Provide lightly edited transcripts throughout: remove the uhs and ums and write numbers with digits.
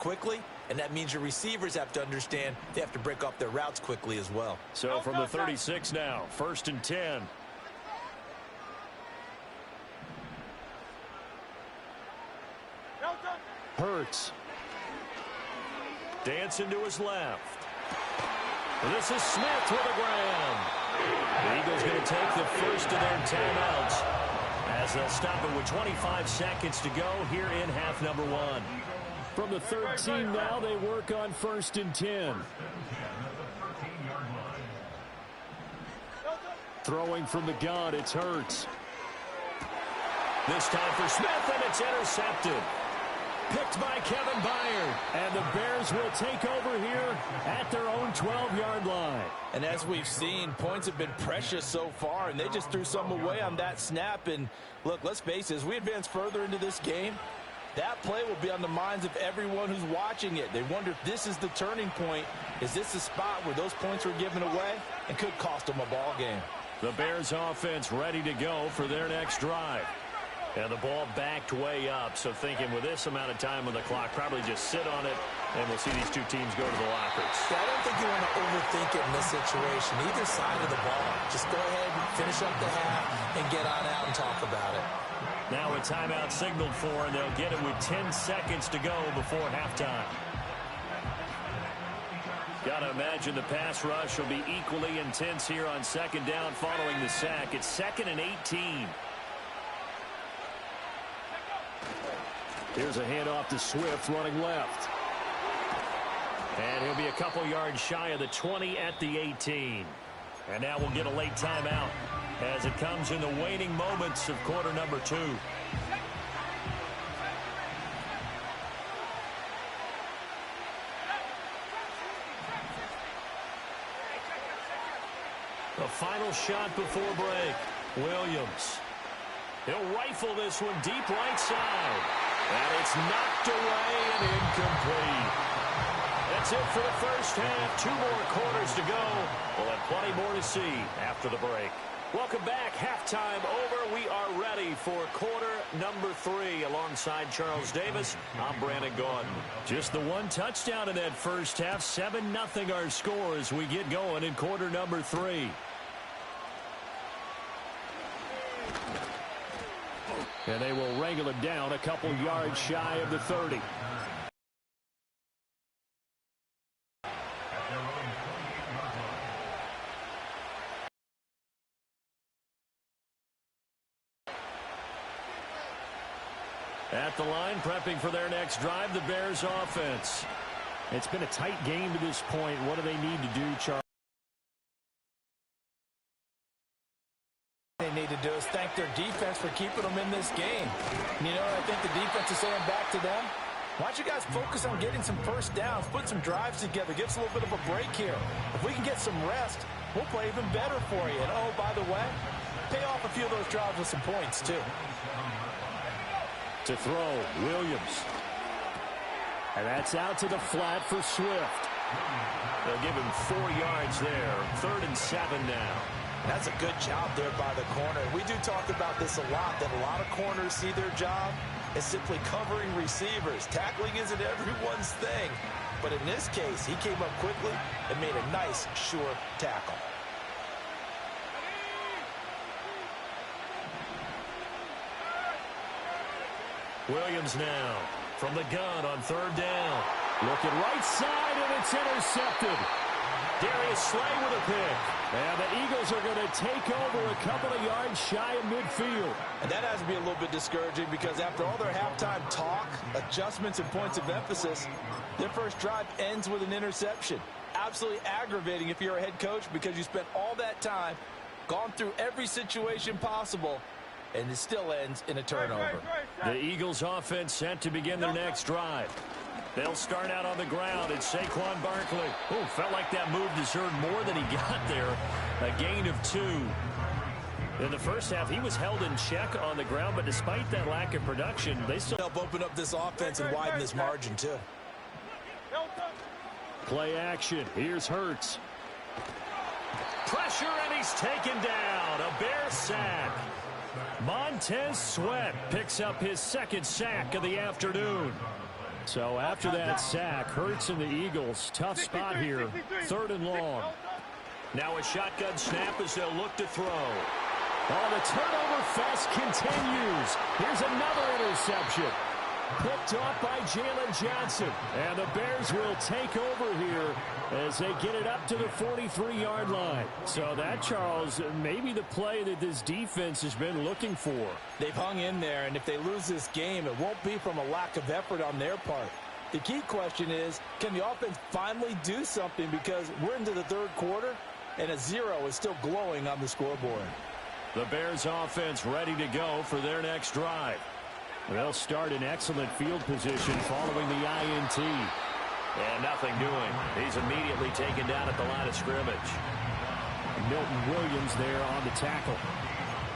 quickly, and that means your receivers have to understand they have to break off their routes quickly as well. So from the 36 now, 1st and 10. Hurts. Dancing to his left. This is Smith with a grab. The Eagles going to take the first of their timeouts as they'll stop it with 25 seconds to go here in half number 1. From the 13 now, they work on 1st and 10. Throwing from the gun, it's Hurts. This time for Smith, and it's intercepted. Picked by Kevin Byard. And the Bears will take over here at their own 12-yard line. And as we've seen, points have been precious so far, and they just threw some away on that snap. And look, let's face it, as we advance further into this game, that play will be on the minds of everyone who's watching it. They wonder if this is the turning point. Is this the spot where those points were given away and could cost them a ball game? The Bears offense ready to go for their next drive. And the ball backed way up, so thinking with this amount of time on the clock, probably just sit on it, and we'll see these two teams go to the lockers. Yeah, I don't think you want to overthink it in this situation. Either side of the ball. Just go ahead and finish up the half and get on out and talk about it. Now a timeout signaled for, and they'll get it with 10 seconds to go before halftime. Got to imagine the pass rush will be equally intense here on 2nd down following the sack. It's 2nd and 18. Here's a handoff to Swift running left. And he'll be a couple yards shy of the 20 at the 18. And now we'll get a late timeout as it comes in the waning moments of quarter number 2. The final shot before break. Williams. He'll rifle this one deep right side. And it's knocked away and incomplete. That's it for the first half. 2 more quarters to go. We'll have plenty more to see after the break. Welcome back. Halftime over. We are ready for quarter number 3. Alongside Charles Davis, I'm Brandon Gordon. Just the one touchdown in that first half. 7-0 our score as we get going in quarter number 3. And they will wrangle it down a couple yards shy of the 30. At the line, prepping for their next drive, the Bears offense. It's been a tight game to this point. What do they need to do, Charles? They need to do is thank their defense for keeping them in this game. You know, I think the defense is saying back to them, why don't you guys focus on getting some first downs, put some drives together, give us a little bit of a break here. If we can get some rest, we'll play even better for you. And, oh, by the way, pay off a few of those drives with some points, too. To throw, Williams. And that's out to the flat for Swift. They'll give him 4 yards there. 3rd and 7 now. That's a good job there by the corner. We do talk about this a lot, that a lot of corners see their job as simply covering receivers. Tackling isn't everyone's thing. But in this case, he came up quickly and made a nice, sure tackle. Williams now from the gun on 3rd down. Looking right side, and it's intercepted. Darius Slay with a pick. And the Eagles are going to take over a couple of yards shy of midfield. And that has to be a little bit discouraging because after all their halftime talk, adjustments, and points of emphasis, their first drive ends with an interception. Absolutely aggravating if you're a head coach because you spent all that time, gone through every situation possible, and it still ends in a turnover. The Eagles offense set to begin their next drive. They'll start out on the ground. It's Saquon Barkley. Oh, felt like that move deserved more than he got there. A gain of 2. In the first half, he was held in check on the ground, but despite that lack of production, they still help open up this offense and widen this margin, too. Play action. Here's Hurts. Pressure, and he's taken down. A Bear sack. Montez Sweat picks up his 2nd sack of the afternoon. So after that sack, Hurts and the Eagles, tough spot here, 3rd and long. Now a shotgun snap as they'll look to throw. Oh, the turnover fest continues. Here's another interception. Picked off by Jalen Johnson. And the Bears will take over here as they get it up to the 43-yard line. So that, Charles, maybe the play that this defense has been looking for. They've hung in there, and if they lose this game, it won't be from a lack of effort on their part. The key question is, can the offense finally do something? Because we're into the 3rd quarter, and a 0 is still glowing on the scoreboard. The Bears offense ready to go for their next drive. They'll start in excellent field position following the INT. And nothing doing. He's immediately taken down at the line of scrimmage. Milton Williams there on the tackle.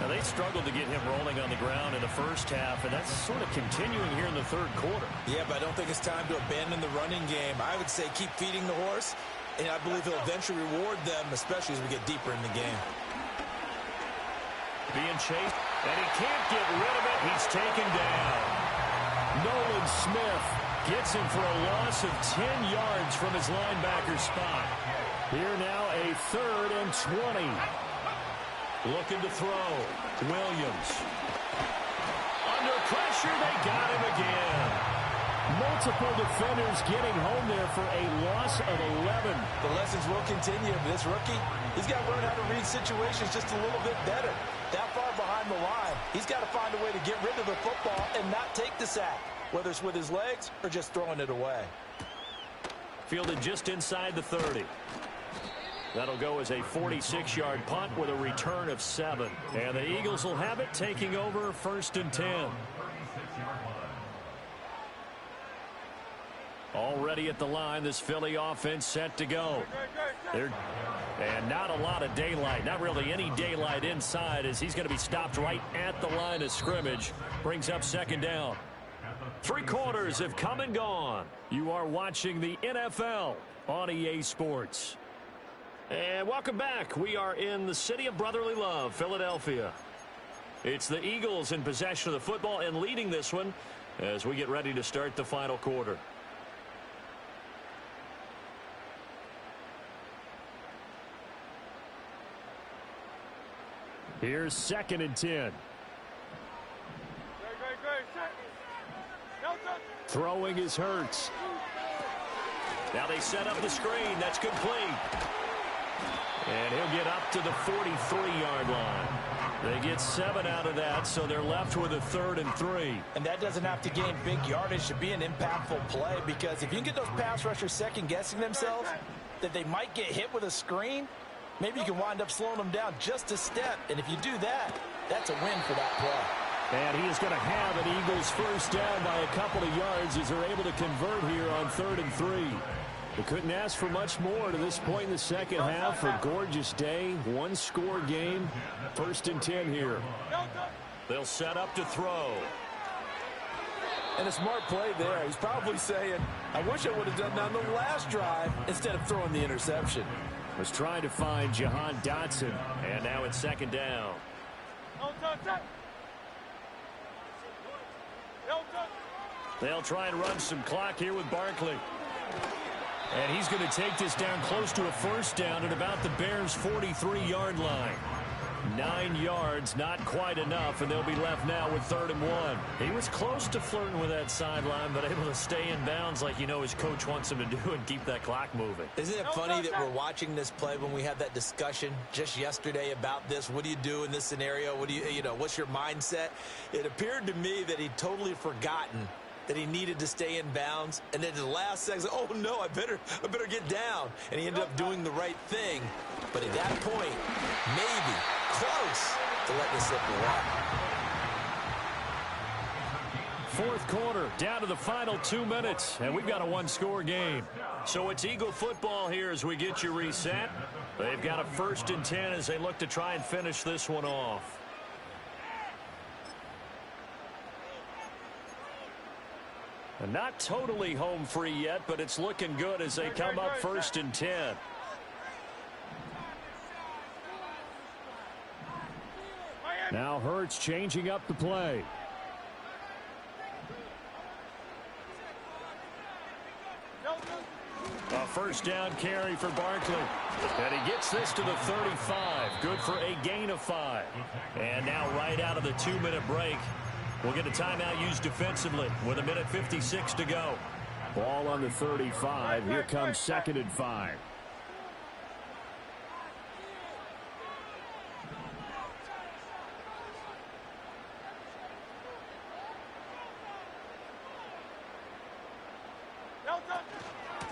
Now, they struggled to get him rolling on the ground in the first half, and that's sort of continuing here in the 3rd quarter. Yeah, but I don't think it's time to abandon the running game. I would say keep feeding the horse, and I believe he'll eventually reward them, especially as we get deeper in the game. Being chased, and he can't get rid of it. He's taken down. Nolan Smith gets him for a loss of 10 yards from his linebacker spot. Here now a 3rd and 20. Looking to throw. Williams. Under pressure, they got him again. Multiple defenders getting home there for a loss of 11. The lessons will continue. This rookie, he's got to learn how to read situations just a little bit better. That far behind the line, he's got to find a way to get rid of the football and not take the sack, whether it's with his legs or just throwing it away. Fielded just inside the 30. That'll go as a 46-yard punt with a return of 7. And the Eagles will have it, taking over 1st and 10. Already at the line, this Philly offense set to go. And not a lot of daylight, not really any daylight inside, as he's going to be stopped right at the line of scrimmage. Brings up 2nd down. 3 quarters have come and gone. You are watching the NFL on EA Sports. And welcome back. We are in the city of brotherly love, Philadelphia. It's the Eagles in possession of the football and leading this one as we get ready to start the final quarter. Here's 2nd and 10. Throwing is Hurts. Now they set up the screen. That's complete. And he'll get up to the 43-yard line. They get 7 out of that, so they're left with a 3rd and 3. And that doesn't have to gain big yardage to be an impactful play, because if you can get those pass rushers second-guessing themselves that they might get hit with a screen, maybe you can wind up slowing them down just a step. And if you do that, that's a win for that play. And he is going to have an Eagles 1st down by a couple of yards as they're able to convert here on 3rd and 3. They couldn't ask for much more to this point in the second half. A gorgeous day, 1-score game. 1st and 10 here. They'll set up to throw. And a smart play there. He's probably saying, I wish I would have done that on the last drive instead of throwing the interception. Was trying to find Jahan Dotson. And now it's 2nd down. They'll try and run some clock here with Barkley. And he's going to take this down close to a 1st down at about the Bears' 43-yard line. 9 yards, not quite enough, and they'll be left now with 3rd and 1. He was close to flirting with that sideline, but able to stay in bounds like you know his coach wants him to do and keep that clock moving. Isn't it funny that we're watching this play when we had that discussion just yesterday about this? What do you do in this scenario? What do you know, what's your mindset? It appeared to me that he'd totally forgotten that he needed to stay in bounds, and then the last second, oh no, I better get down. And he ended up doing the right thing. But at that point, maybe close to letting it slip away. 4th quarter, down to the final 2 minutes, and we've got a 1-score game. So it's Eagle football here as we get you reset. They've got a 1st and 10 as they look to try and finish this one off. And not totally home free yet, but it's looking good as they come up 1st and 10. Now Hurts changing up the play. A first down carry for Barkley. And he gets this to the 35. Good for a gain of 5. And now right out of the 2-minute break, we'll get a timeout used defensively with 1:56 to go. Ball on the 35. Here comes 2nd and 5.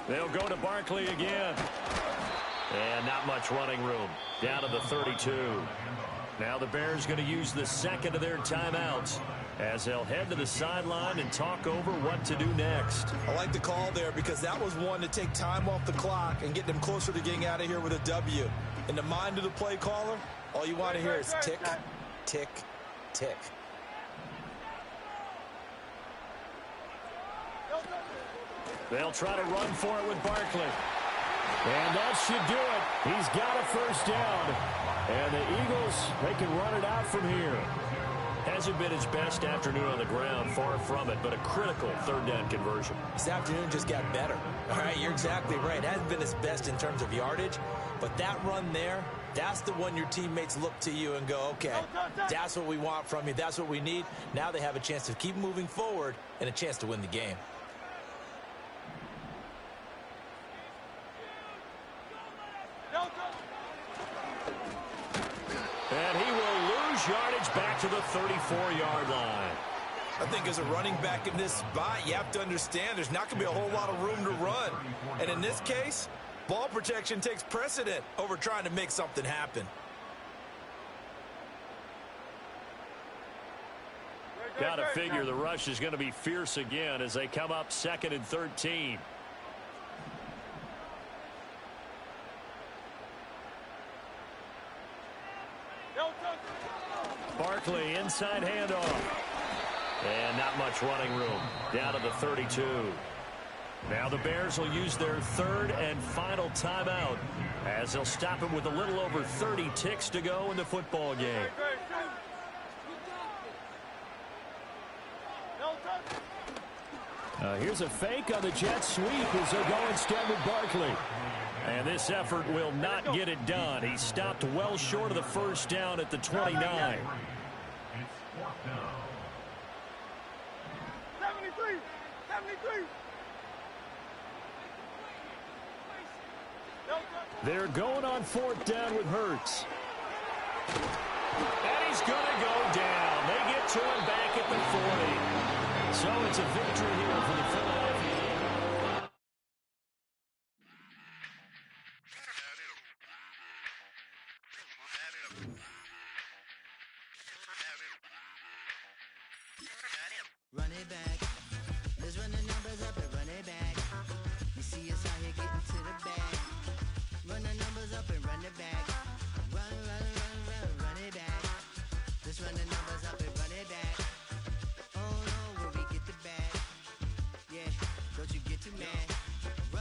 They'll go to Barkley again. And not much running room. Down to the 32. Now the Bears going to use the second of their timeouts as they'll head to the sideline and talk over what to do next. I like the call there because that was one to take time off the clock and get them closer to getting out of here with a W. In the mind of the play caller, all you want to hear is tick, tick, tick. They'll try to run for it with Barkley. And that should do it. He's got a first down. And the Eagles, they can run it out from here. Hasn't been his best afternoon on the ground, far from it, but a critical 3rd down conversion. This afternoon just got better. All right, you're exactly right. It hasn't been his best in terms of yardage, but that run there, that's the one your teammates look to you and go, okay, that's what we want from you. That's what we need. Now they have a chance to keep moving forward and a chance to win the game. And he will lose yardage back to the 34-yard line. I think as a running back in this spot, you have to understand there's not going to be a whole lot of room to run. And in this case, ball protection takes precedent over trying to make something happen. Got to figure the rush is going to be fierce again as they come up 2nd and 13. Barkley, inside handoff. And not much running room. Down to the 32. Now the Bears will use their 3rd and final timeout as they'll stop him with a little over 30 ticks to go in the football game. Here's a fake on the jet sweep as they go instead with Barkley. And this effort will not get it done. He stopped well short of the first down at the 29. 73. They're going on 4th down with Hurts. And he's going to go down. They get to him back at the 40. So it's a victory here for the Philadelphia. Run it back. Let's run the numbers up and run it back. You see us out here getting to the bag. Run the numbers up and run it back. Run it back. Let's run the numbers up and run it back. Oh no, when we get the bag. Yeah, don't you get too mad. Run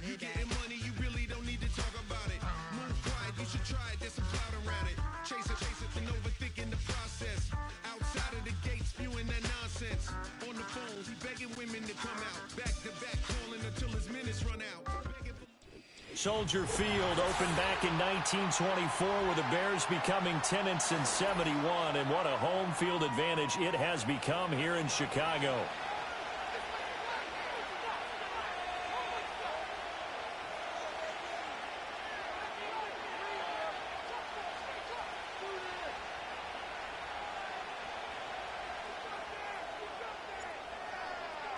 it back. Getting money, you really don't need to talk about it. Move quiet, you should try it. There's some clout around it. Chase it, and overthinking the process. Outside of the gate, spewing that nonsense. On the phone, he begging women to come out. Back to back, calling until his minutes run out. Soldier Field opened back in 1924 with the Bears becoming tenants in 71. And what a home field advantage it has become here in Chicago.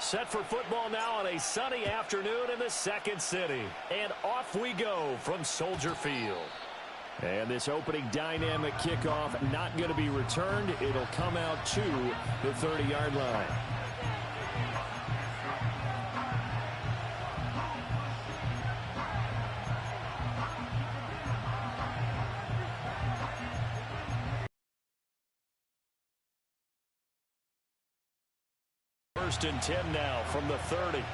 Set for football now on a sunny afternoon in the second city. And off we go from Soldier Field. And this opening dynamic kickoff not going to be returned. It'll come out to the 30-yard line. First and 10 now from the 30.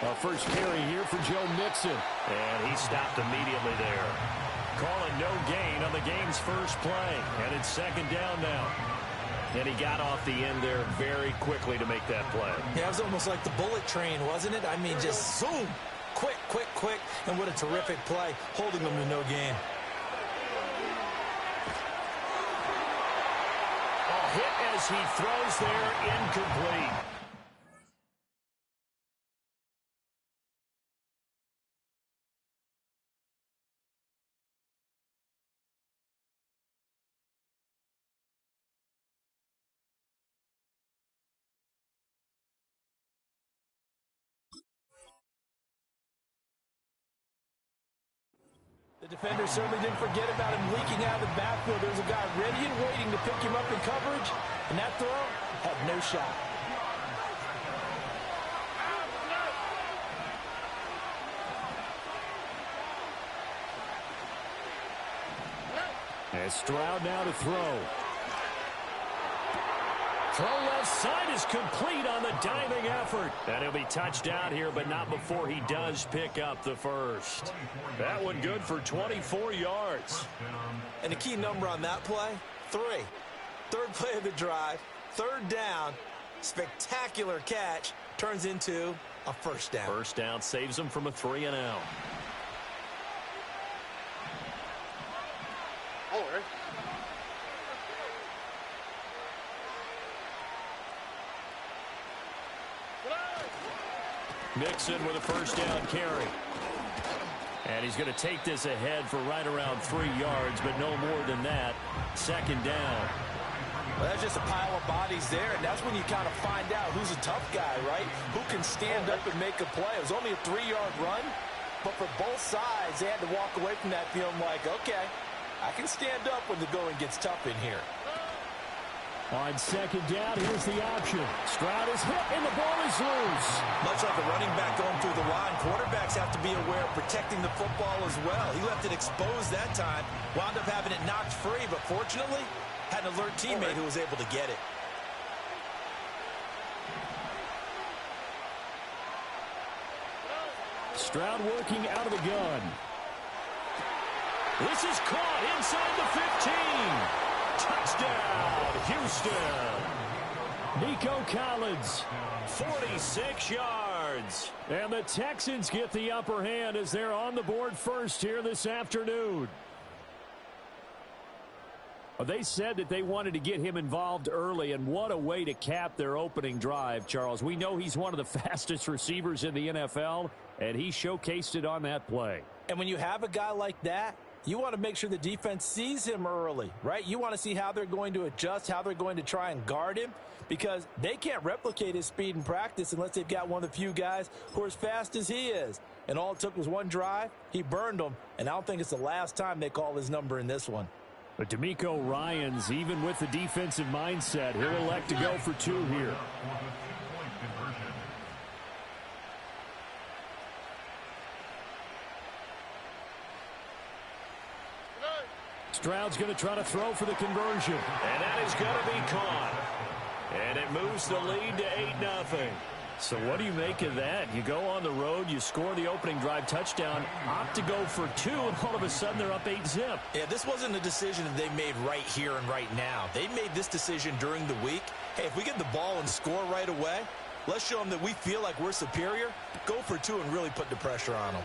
A first carry here for Joe Mixon. And he stopped immediately there. Calling no gain on the game's first play. And it's 2nd down now. And he got off the end there very quickly to make that play. Yeah, it was almost like the bullet train, wasn't it? I mean, just zoom. Quick, quick, quick. And what a terrific play, holding them to no gain. A hit as he throws there, incomplete. The defender certainly didn't forget about him leaking out of the backfield. There's a guy ready and waiting to pick him up in coverage, and that throw had no shot. And Stroud now to throw. Throw left side is complete on the diving effort. And he'll be touched out here, but not before he does pick up the first. That one good for 24 yards. And the key number on that play, 3. Third play of the drive, third down, spectacular catch, turns into a first down. First down saves him from a 3-and-out. Mixon with a first down carry. And he's going to take this ahead for right around 3 yards, but no more than that. Second down. Well, that's just a pile of bodies there, and that's when you kind of find out who's a tough guy, right? Who can stand up and make a play. It was only a 3-yard run, but for both sides, they had to walk away from that feeling like, okay, I can stand up when the going gets tough in here. On second down, here's the option. Stroud is hit, and the ball is loose. Much like a running back going through the line, quarterbacks have to be aware of protecting the football as well. He left it exposed that time, wound up having it knocked free, but fortunately, had an alert teammate who was able to get it. Stroud working out of the gun. This is caught inside the 15. Touchdown, Houston. Nico Collins. 46 yards. And the Texans get the upper hand as they're on the board first here this afternoon. They said that they wanted to get him involved early, and what a way to cap their opening drive, Charles. We know he's one of the fastest receivers in the NFL, and he showcased it on that play. And when you have a guy like that, you want to make sure the defense sees him early, right? You want to see how they're going to adjust, how they're going to try and guard him, because they can't replicate his speed in practice unless they've got one of the few guys who are as fast as he is. And all it took was one drive. He burned them, and I don't think it's the last time they call his number in this one. But D'Amico Ryans, even with the defensive mindset, he'll elect to go for 2 here. Stroud's going to try to throw for the conversion. And that is going to be caught. And it moves the lead to 8-0. So what do you make of that? You go on the road, you score the opening drive touchdown, opt to go for 2, and all of a sudden they're up 8-zip. Yeah, this wasn't a decision that they made right here and right now. They made this decision during the week. Hey, if we get the ball and score right away, let's show them that we feel like we're superior. Go for 2 and really put the pressure on them.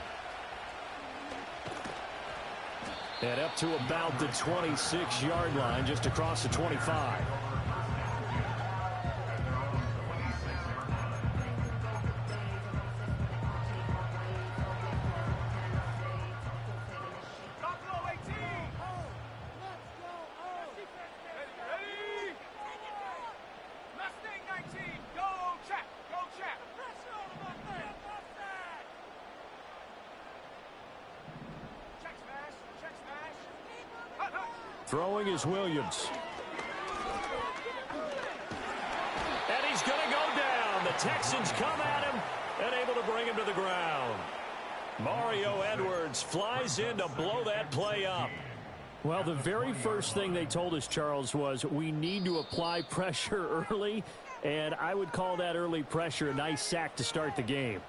And up to about the 26-yard line, just across the 25. Throwing is Williams. And he's going to go down. The Texans come at him and able to bring him to the ground. Mario Edwards flies in to blow that play up. Well, the very first thing they told us, Charles, was we need to apply pressure early, and I would call that early pressure a nice sack to start the game.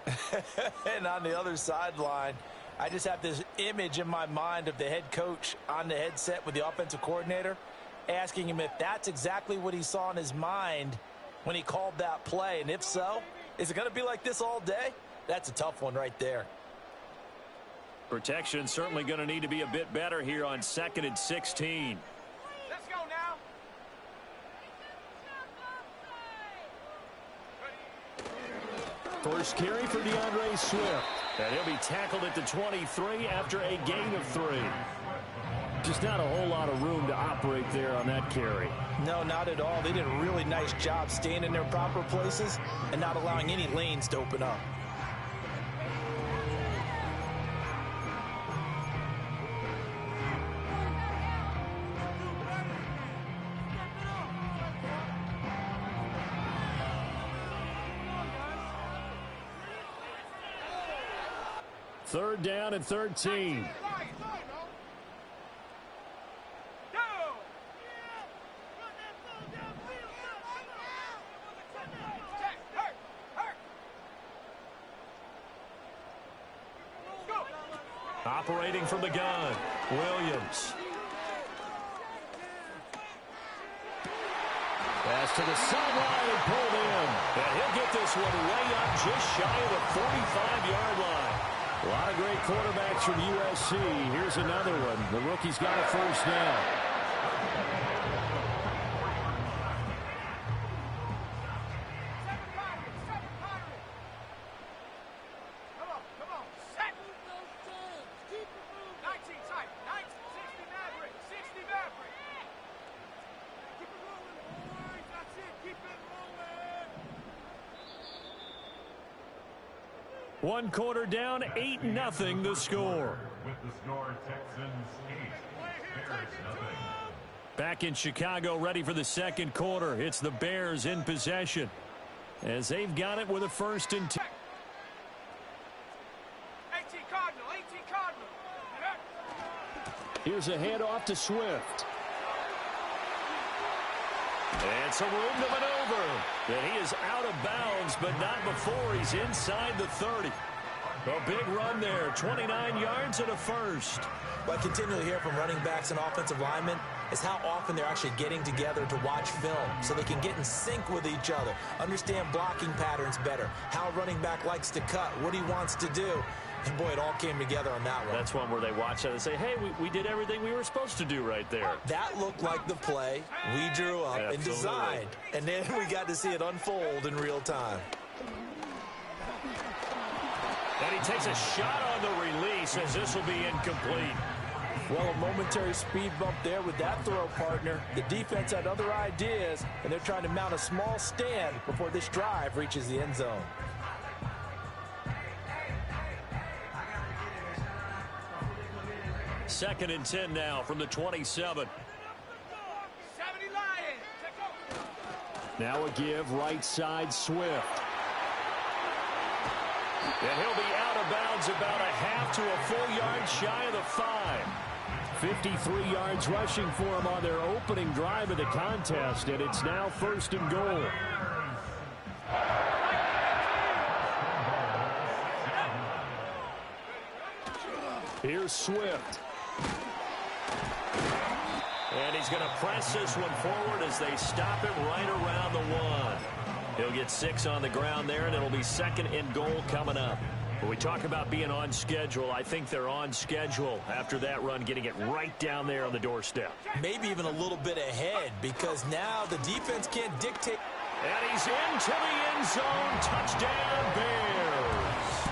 And on the other sideline, I just have this image in my mind of the head coach on the headset with the offensive coordinator. asking him if that's exactly what he saw in his mind when he called that play. And if so, is it going to be like this all day? That's a tough one right there. Protection certainly going to need to be a bit better here on 2nd and 16. Let's go now. First carry for DeAndre Swift. And he'll be tackled at the 23 after a gain of 3. Just not a whole lot of room to operate there on that carry. No, not at all. They did a really nice job staying in their proper places and not allowing any lanes to open up. Third down and 13. Operating from the gun, Williams. Pass to the sideline and pulled in. And he'll get this one way up just shy of the 45-yard line. A lot of great quarterbacks from USC. Here's another one. The rookie's got a first down. One quarter down, 8-0 the score. With the score, Texans 8, Bears 0. Back in Chicago, ready for the second quarter. It's the Bears in possession as they've got it with a 1st and 10. 18 Cardinal, 18 Cardinal. Here's a handoff to Swift. And some room to maneuver. And he is out of bounds, but not before he's inside the 30. A big run there, 29 yards and a first. What I continually hear from running backs and offensive linemen is how often they're actually getting together to watch film so they can get in sync with each other, understand blocking patterns better, how a running back likes to cut, what he wants to do. And, boy, it all came together on that one. That's one where they watch that and say, hey, we did everything we were supposed to do right there. That looked like the play we drew up and designed. And then we got to see it unfold in real time. And he takes a shot on the release as this will be incomplete. Well, a momentary speed bump there with that throw, partner. The defense had other ideas, and they're trying to mount a small stand before this drive reaches the end zone. Second and 10 now from the 27. 70 Lions. Now a give right side Swift. And he'll be out of bounds about a half to a full yard shy of the 5. 53 yards rushing for him on their opening drive of the contest, and it's now 1st and goal. Here's Swift. And he's going to press this one forward as they stop him right around the 1. He'll get 6 on the ground there, and it'll be 2nd and goal coming up. When we talk about being on schedule, I think they're on schedule after that run, getting it right down there on the doorstep. Maybe even a little bit ahead, because now the defense can't dictate. And he's into the end zone. Touchdown, Bears.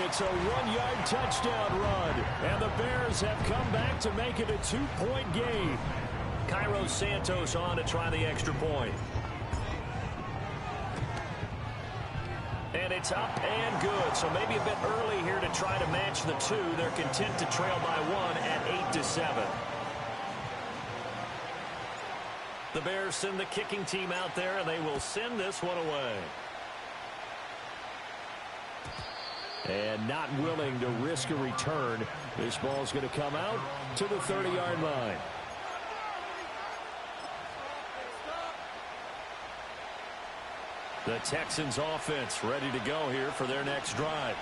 It's a 1-yard touchdown run, and the Bears have come back to make it a 2-point game. Cairo Santos on to try the extra point. And it's up and good, so maybe a bit early here to try to match the 2. They're content to trail by 1 at 8-7. The Bears send the kicking team out there, and they will send this one away. And not willing to risk a return. This ball's going to come out to the 30-yard line. The Texans offense ready to go here for their next drive.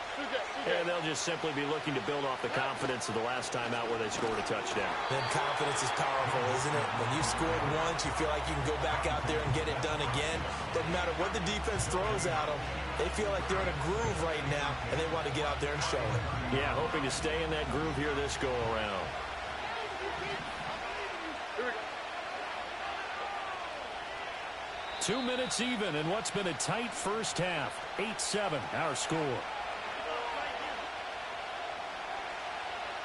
And they'll just simply be looking to build off the confidence of the last time out where they scored a touchdown. Then confidence is powerful, isn't it? When you scored once, you feel like you can go back out there and get it done again. Doesn't matter what the defense throws at them. They feel like they're in a groove right now, and they want to get out there and show it. Yeah, hoping to stay in that groove here this go-around. Two minutes even in what's been a tight first half. 8-7, our score.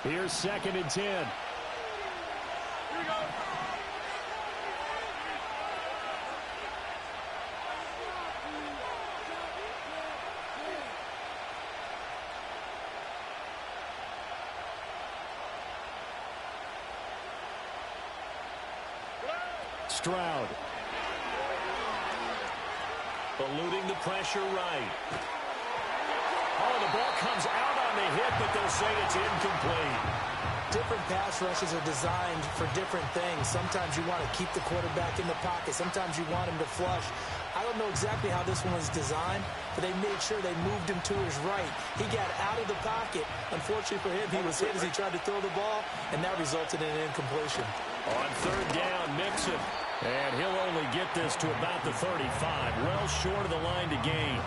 Here's 2nd and 10. Here we go. Stroud. Eluding the pressure right. Oh, the ball comes out on the hit, but they'll say it's incomplete. Different pass rushes are designed for different things. Sometimes you want to keep the quarterback in the pocket. Sometimes you want him to flush. I don't know exactly how this one was designed, but they made sure they moved him to his right. He got out of the pocket. Unfortunately for him, he was hit as he tried to throw the ball, and that resulted in an incompletion. On 3rd down, Mixon. And he'll only get this to about the 35, well short of the line to gain.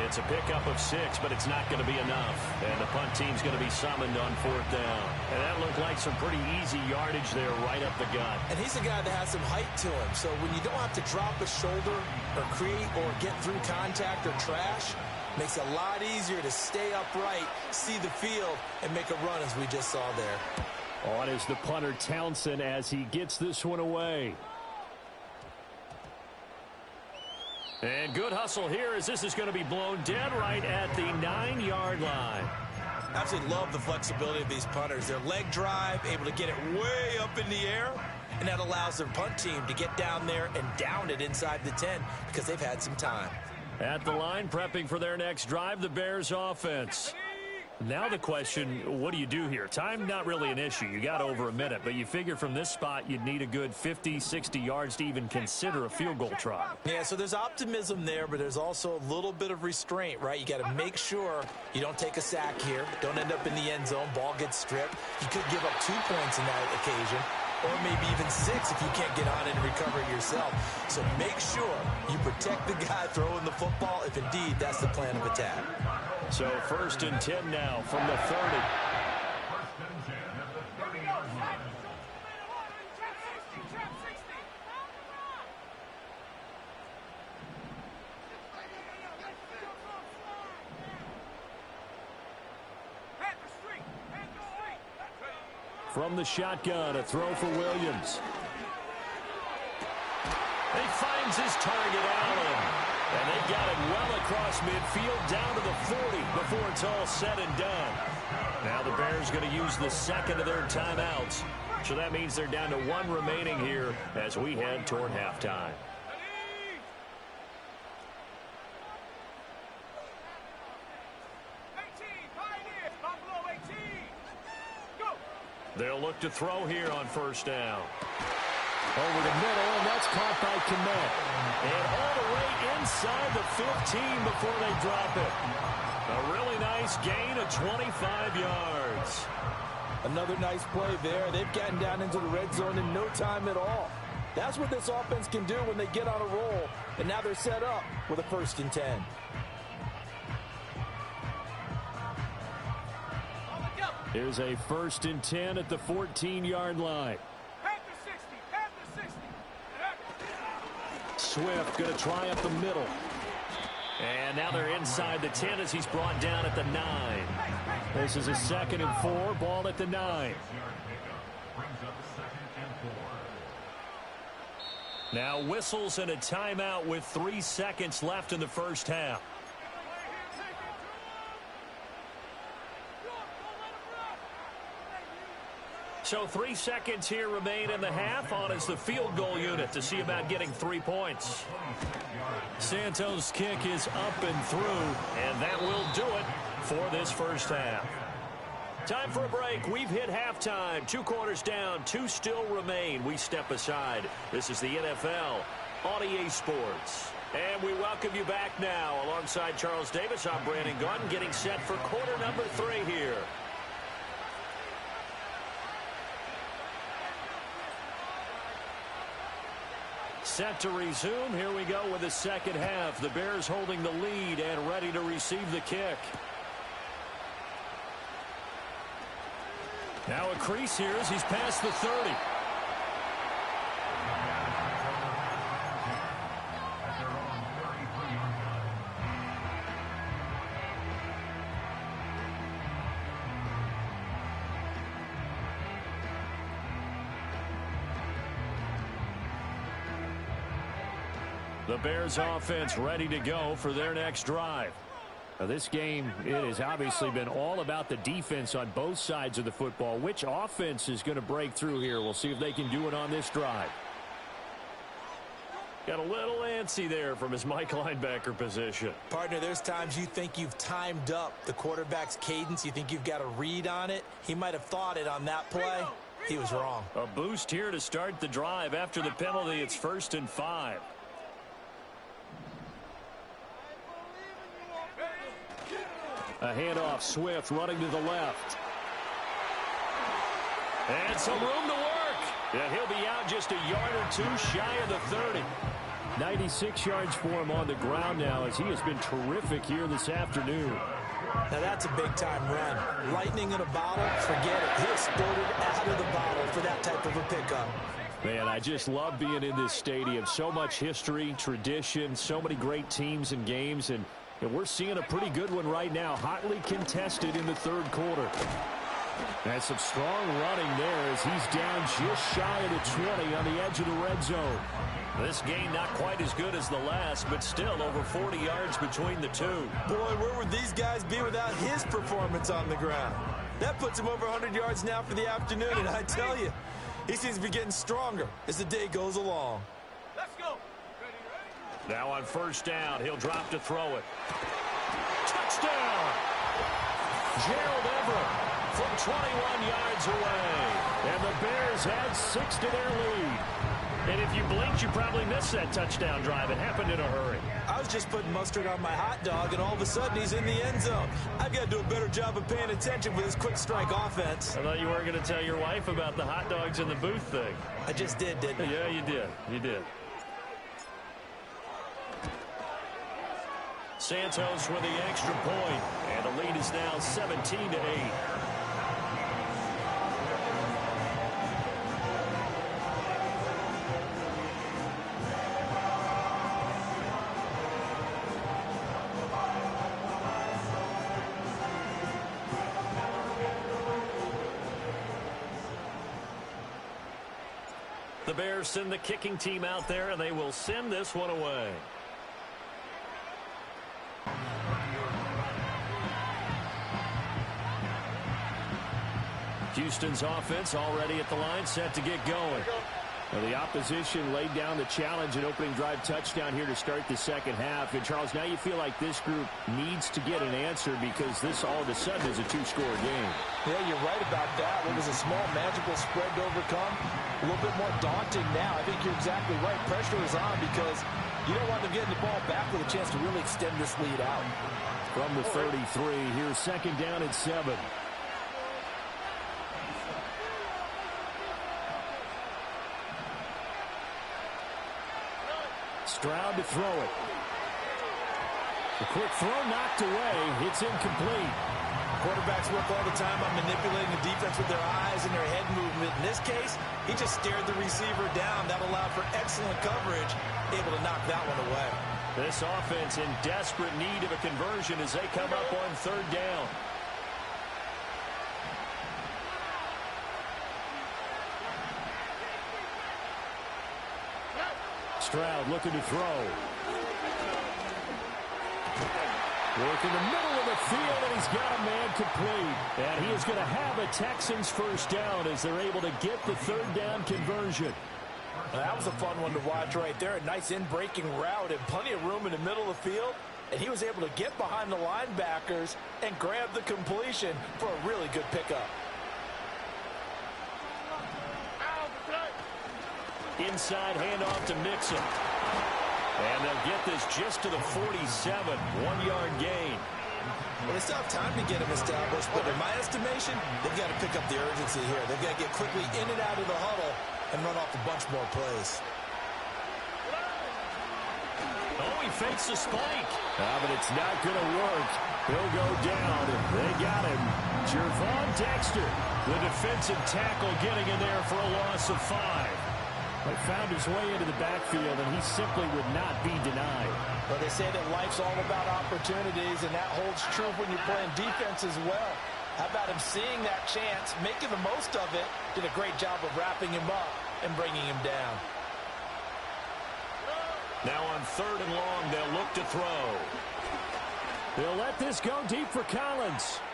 It's a pickup of 6, but it's not going to be enough. And the punt team's going to be summoned on 4th down. And that looked like some pretty easy yardage there right up the gut. And he's a guy that has some height to him. So when you don't have to drop a shoulder or create or get through contact or trash, makes it a lot easier to stay upright, see the field, and make a run as we just saw there. On is the punter Townsend as he gets this one away. And good hustle here as this is going to be blown dead right at the 9-yard line. Absolutely love the flexibility of these punters. Their leg drive, able to get it way up in the air, and that allows their punt team to get down there and down it inside the 10 because they've had some time. At the line, prepping for their next drive, the Bears offense. Now the question, what do you do here? Time not really an issue. You got over a minute, but you figure from this spot you'd need a good 50, 60 yards to even consider a field goal try. Yeah, so there's optimism there, but there's also a little bit of restraint, right? You got to make sure you don't take a sack here. Don't end up in the end zone. Ball gets stripped. You could give up 2 points in that occasion, or maybe even 6 if you can't get on it and recover it yourself. So make sure you protect the guy throwing the football if indeed that's the plan of attack. So 1st and 10 now from the 30. From the shotgun, a throw for Williams. He finds his target, Allen. And they got it well across midfield down to the 40 before it's all said and done. Now the Bears going to use the 2nd of their timeouts. So that means they're down to 1 remaining here as we head toward halftime. They'll look to throw here on 1st down. Over the middle, and that's caught by Kmet. And all the way inside the 15 before they drop it. A really nice gain of 25 yards. Another nice play there. They've gotten down into the red zone in no time at all. That's what this offense can do when they get on a roll. And now they're set up with a 1st and 10. Here's a 1st and 10 at the 14-yard line. Swift going to try up the middle. And now they're inside the 10 as he's brought down at the 9. This is a 2nd and 4, ball at the 9. Now whistles and a timeout with 3 seconds left in the first half. So 3 seconds here remain in the half. On is the field goal unit to see about getting 3 points. Santos' kick is up and through, and that will do it for this first half. Time for a break. We've hit halftime. 2 quarters down, 2 still remain. We step aside. This is the NFL on EA Sports. And we welcome you back now. Alongside Charles Davis, I'm Brandon Gunn, getting set for quarter number 3 here. Set to resume. Here we go with the second half. The Bears holding the lead and ready to receive the kick. Now a crease here as he's past the 30. The Bears offense ready to go for their next drive. Now, this game, it has obviously been all about the defense on both sides of the football. Which offense is going to break through here? We'll see if they can do it on this drive. Got a little antsy there from his Mike linebacker position. Partner, there's times you think you've timed up the quarterback's cadence. You think you've got a read on it. He might have thought it on that play. He was wrong. A boost here to start the drive. After the penalty, it's 1st and 5. A handoff, Swift running to the left. And some room to work. Yeah, he'll be out just a yard or two shy of the 30. 96 yards for him on the ground now as he has been terrific here this afternoon. Now that's a big-time run. Lightning in a bottle, forget it. He exploded out of the bottle for that type of a pickup. Man, I just love being in this stadium. So much history, tradition, so many great teams and games, and we're seeing a pretty good one right now, hotly contested in the third quarter. And some strong running there as he's down just shy of the 20 on the edge of the red zone. This game not quite as good as the last, but still over 40 yards between the two. Boy, where would these guys be without his performance on the ground? That puts him over 100 yards now for the afternoon, and I tell you, he seems to be getting stronger as the day goes along. Let's go. Now on 1st down, he'll drop to throw it. Touchdown! Gerald Everett from 21 yards away. And the Bears add 6 to their lead. And if you blinked, you probably missed that touchdown drive. It happened in a hurry. I was just putting mustard on my hot dog, and all of a sudden he's in the end zone. I've got to do a better job of paying attention with this quick strike offense. I thought you weren't going to tell your wife about the hot dogs in the booth thing. I just did, didn't I? Yeah, you did. You did. Santos with the extra point, and the lead is now 17-8. The Bears send the kicking team out there, and they will send this one away. Houston's offense already at the line, set to get going. Well, the opposition laid down the challenge and opening drive touchdown here to start the second half. And, Charles, now you feel like this group needs to get an answer because this all of a sudden is a 2-score game. Yeah, you're right about that. It was a small, manageable spread to overcome. A little bit more daunting now. I think you're exactly right. Pressure is on because you don't want them getting the ball back with a chance to really extend this lead out. From the 33, here's 2nd down and 7. Stroud to throw it. The quick throw knocked away. It's incomplete. Quarterbacks work all the time on manipulating the defense with their eyes and their head movement. In this case, he just stared the receiver down. That allowed for excellent coverage, able to knock that one away. This offense in desperate need of a conversion as they come up on 3rd down. Stroud looking to throw. Work in the middle of the field, and he's got a man complete. And he is going to have a Texans 1st down as they're able to get the 3rd down conversion. Well, that was a fun one to watch right there. A nice in-breaking route and plenty of room in the middle of the field. And he was able to get behind the linebackers and grab the completion for a really good pickup. Inside handoff to Mixon. And they'll get this just to the 47, 1-yard gain. Well, they still have time to get him established, but in my estimation, they've got to pick up the urgency here. They've got to get quickly in and out of the huddle and run off a bunch more plays. Oh, he fakes the spike. But it's not going to work. He'll go down. They got him. Jervon Dexter, the defensive tackle, getting in there for a loss of 5. He found his way into the backfield, and he simply would not be denied. Well, they say that life's all about opportunities, and that holds true when you're playing defense as well. How about him seeing that chance, making the most of it, did a great job of wrapping him up and bringing him down. Now on 3rd and long, they'll look to throw. They'll let this go deep for Collins.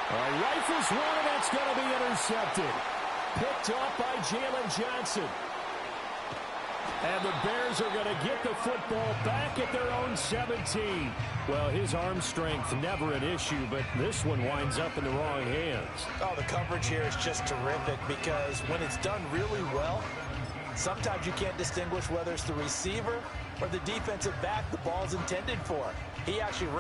Rifles one, and that's going to be intercepted. Picked off by Jalen Johnson. And the Bears are going to get the football back at their own 17. Well, his arm strength never an issue, but this one winds up in the wrong hands. Oh, the coverage here is just terrific because when it's done really well, sometimes you can't distinguish whether it's the receiver or the defensive back the ball's intended for. He actually